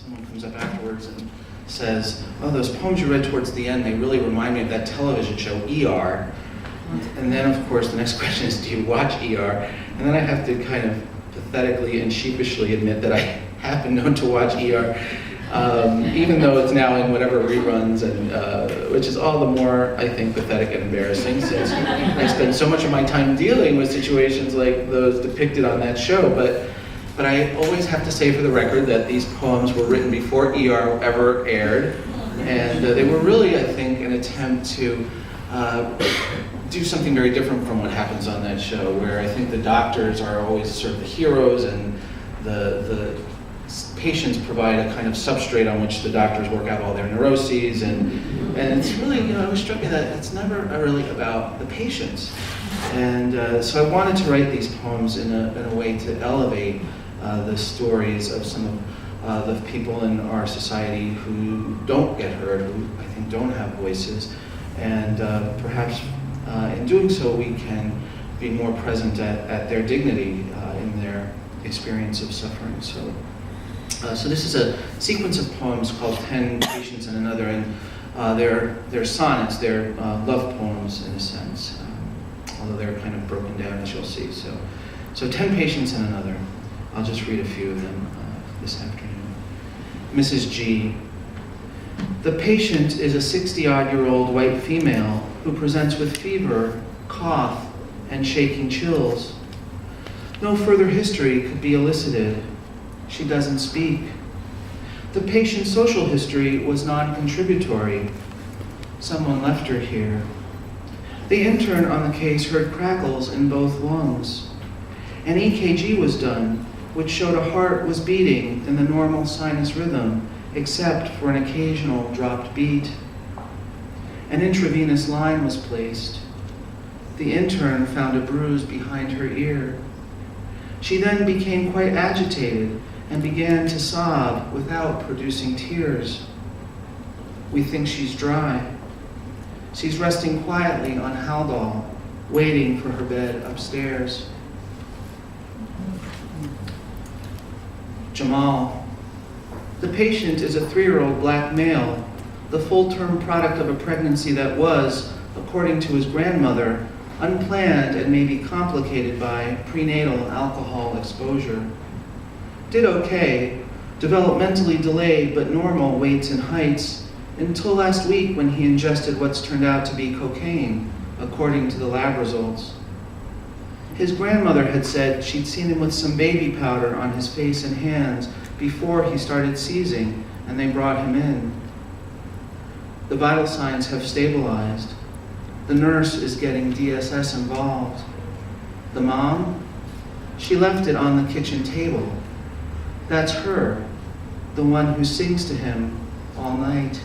someone comes up afterwards and says, oh, those poems you read towards the end, they really remind me of that television show, ER. And then, of course, the next question is, do you watch ER? And then I have to kind of pathetically and sheepishly admit that I have been known to watch ER, even though it's now in whatever reruns, and which is all the more, I think, pathetic and embarrassing, since I spend so much of my time dealing with situations like those depicted on that show. But I always have to say for the record that these poems were written before ER ever aired, and they were really, I think, an attempt to do something very different from what happens on that show, where I think the doctors are always sort of the heroes, and the patients provide a kind of substrate on which the doctors work out all their neuroses, and it's really, it always struck me that it's never really about the patients. And so I wanted to write these poems in a way to elevate the stories of some of the people in our society who don't get heard, who I think don't have voices, and perhaps in doing so we can be more present at their dignity in their experience of suffering. So this is a sequence of poems called 10 Patients and Another, and they're sonnets, they're love poems in a sense, although they're kind of broken down, as you'll see. So 10 Patients and Another. I'll just read a few of them this afternoon. Mrs. G. The patient is a 60-odd-year-old white female who presents with fever, cough, and shaking chills. No further history could be elicited. She doesn't speak. The patient's social history was non-contributory. Someone left her here. The intern on the case heard crackles in both lungs. An EKG was done, which showed a heart was beating in the normal sinus rhythm, except for an occasional dropped beat. An intravenous line was placed. The intern found a bruise behind her ear. She then became quite agitated and began to sob without producing tears. We think she's dry. She's resting quietly on Haldol, waiting for her bed upstairs. Jamal. The patient is a 3-year-old black male, the full-term product of a pregnancy that was, according to his grandmother, unplanned and maybe complicated by prenatal alcohol exposure. Did okay, developmentally delayed but normal weights and heights, until last week when he ingested what's turned out to be cocaine, according to the lab results. His grandmother had said she'd seen him with some baby powder on his face and hands before he started seizing, and they brought him in. The vital signs have stabilized. The nurse is getting DSS involved. The mom? She left it on the kitchen table. That's her, the one who sings to him all night.